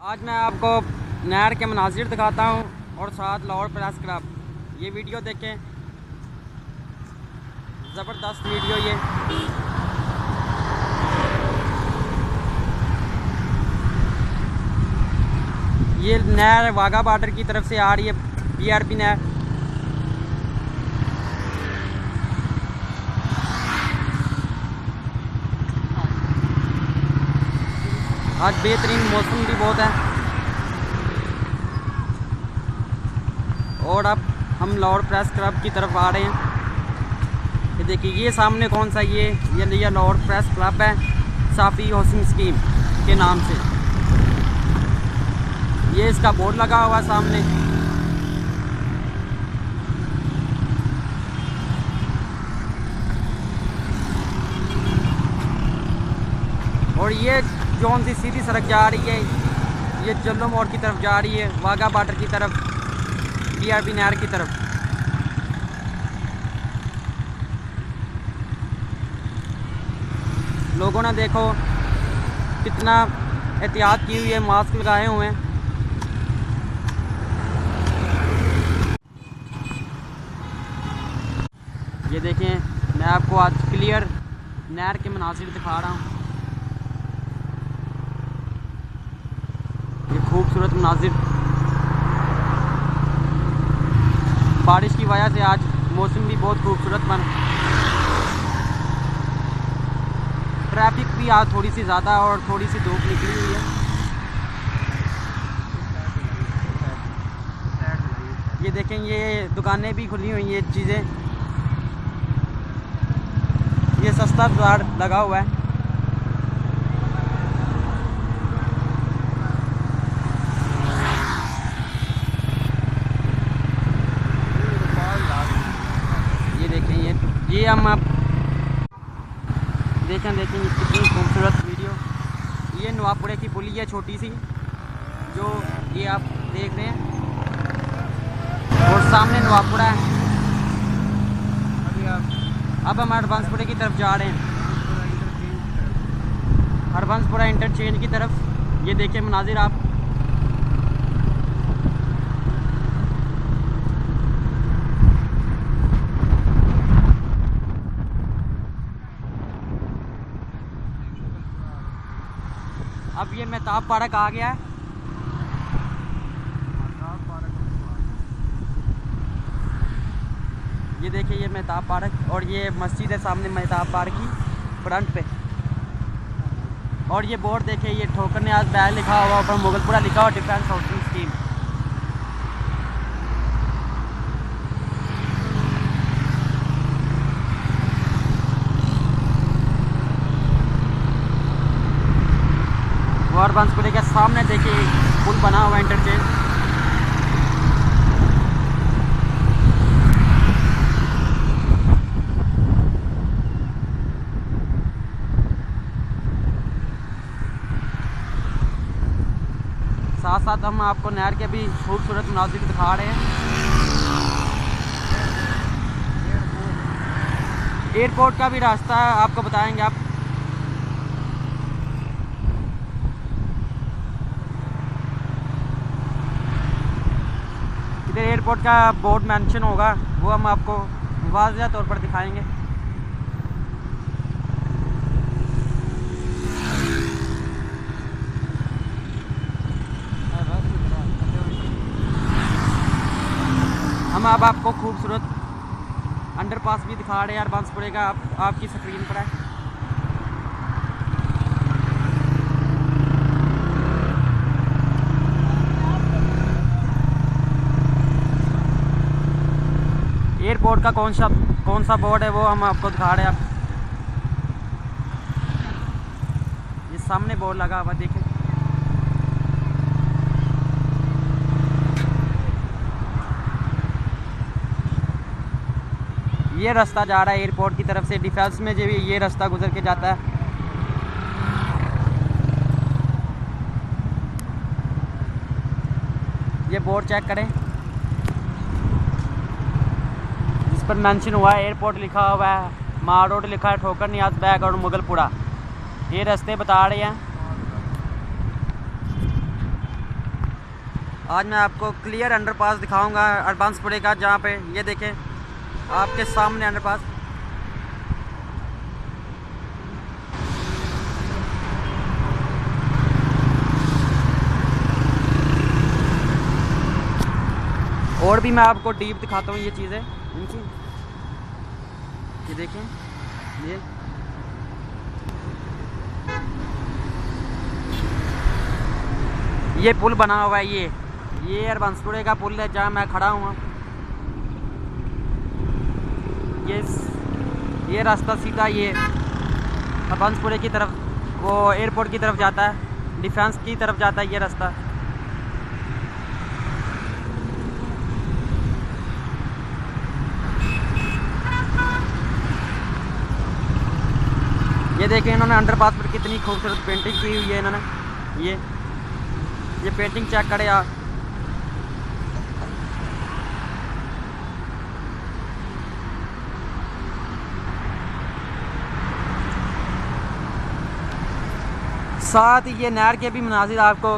आज मैं आपको नहर के मनाजिर दिखाता हूँ और साथ लाहौर प्रेस क्लब। ये वीडियो देखें, ज़बरदस्त वीडियो ये नहर वाघा बॉर्डर की तरफ से आ रही है, BRB नहर। आज बेहतरीन मौसम भी बहुत है और अब हम लाहौर प्रेस क्लब की तरफ आ रहे हैं। ये देखिए, ये सामने कौन सा ये लाहौर प्रेस क्लब है, साफ़ी हाउसिंग स्कीम के नाम से। ये इसका बोर्ड लगा हुआ है सामने। और ये जौन सी सीधी सड़क जा रही है, ये जल्लो मोड़ की तरफ जा रही है, वाघा बॉर्डर की तरफ, BRB नहर की तरफ। लोगों ने देखो कितना एहतियात की हुई है, मास्क लगाए हुए हैं। ये देखें, मैं आपको आज क्लियर नहर के मनासिर दिखा रहा हूँ। ये खूबसूरत मनाजिर, बारिश की वजह से आज मौसम भी बहुत खूबसूरत बना। ट्रैफिक भी आज थोड़ी सी ज़्यादा और थोड़ी सी धूप निकली हुई है। ये देखें, ये दुकानें भी खुली हुई हैं, ये चीज़ें, ये सस्ता बाज़ार लगा हुआ है। ये हम आप देखें ये कितनी खूबसूरत वीडियो। ये नवापुरे की पुली है, छोटी सी, जो ये आप देख रहे हैं, और सामने नवापुरा है। अब हम हरबंसपुरे की तरफ जा रहे हैं, हरबंसपुरा इंटरचेंज की तरफ। ये देखें मनाजिर आप। अब ये मेहताब पार्क आ गया है। ये देखिए, ये मेहताब पार्क, और ये मस्जिद है सामने मेहताब पार्क की फ्रंट पे। और ये बोर्ड देखिए, ये ठोकर न्याज बैग लिखा हुआ, ऊपर मुगलपुरा लिखा हुआ, डिफेंस हाउसिंग स्कीम। हरबंसपुरे के सामने देखिए पुल बना हुआ है, इंटरचेंज। साथ साथ हम आपको नहर के भी खूबसूरत मनाजिर दिखा रहे हैं। एयरपोर्ट का भी रास्ता आपको बताएंगे आप। इधर एयरपोर्ट का बोर्ड मेंशन होगा, वो हम आपको वाज़ेह तौर पर दिखाएंगे। हम अब आपको खूबसूरत अंडरपास भी दिखा रहे हैं हरबंसपुरे का, आपकी स्क्रीन पर है। एयरपोर्ट का कौन सा बोर्ड है, वो हम आपको दिखा रहे हैं। ये सामने बोर्ड लगा हुआ देखें। ये रास्ता जा रहा है एयरपोर्ट की तरफ से, डिफेंस में जो ये रास्ता गुजर के जाता है। ये बोर्ड चेक करें, इस पर मेंशन हुआ है, एयरपोर्ट लिखा हुआ है, मार रोड लिखा है, ठोकर न्याज बैग और मुगलपुरा। ये रास्ते बता रहे हैं। आज मैं आपको क्लियर अंडरपास दिखाऊंगा अरबांसपुरे का, जहाँ पे ये देखें आपके सामने अंडरपास। और भी मैं आपको डीप दिखाता हूँ ये चीज़ें इनकी। ये देखें, ये पुल बना हुआ है। ये अरबांसपुरे का पुल है जहाँ मैं खड़ा हूँ। ये रास्ता सीधा ये अरबांसपुरे की तरफ, वो एयरपोर्ट की तरफ जाता है, डिफेंस की तरफ जाता है ये रास्ता। ये देखें इन्होंने अंडरपास पर कितनी खूबसूरत पेंटिंग की हुई है इन्होंने। ये पेंटिंग चेक करें आप। साथ ही ये नहर के भी मनाजिर आपको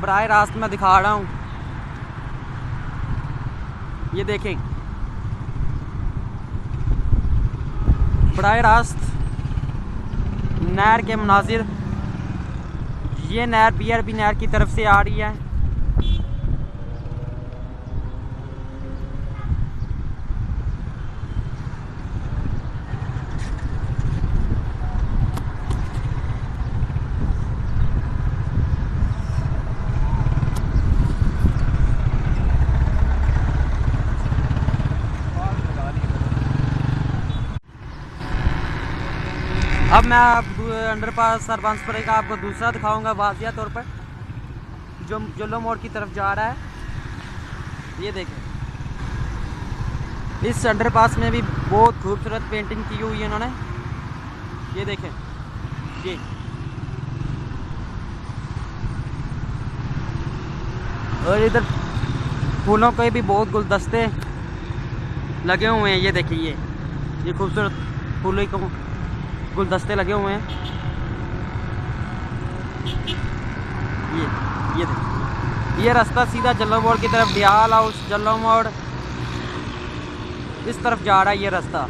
बराह रास्त में दिखा रहा हूँ। ये देखें बराह रास्त नहर के मनाजिर। ये नहर BRB नहर की तरफ से आ रही है। अब मैं अंडरपास अरबांसपुरे का आपको दूसरा दिखाऊंगा वाजिया तौर पर, जो जुल्लो मोड़ की तरफ जा रहा है। ये देखें इस अंडरपास में भी बहुत खूबसूरत पेंटिंग की हुई है इन्होंने। ये देखें ये और इधर फूलों के भी बहुत गुलदस्ते लगे हुए हैं। ये देखिए ये खूबसूरत फूलों को गुलदस्ते लगे हुए हैं। ये देखिए ये रास्ता सीधा जल्लो मोड़ की तरफ, दियाल हाउस जल्लो मोड़ इस तरफ जा रहा है ये रास्ता।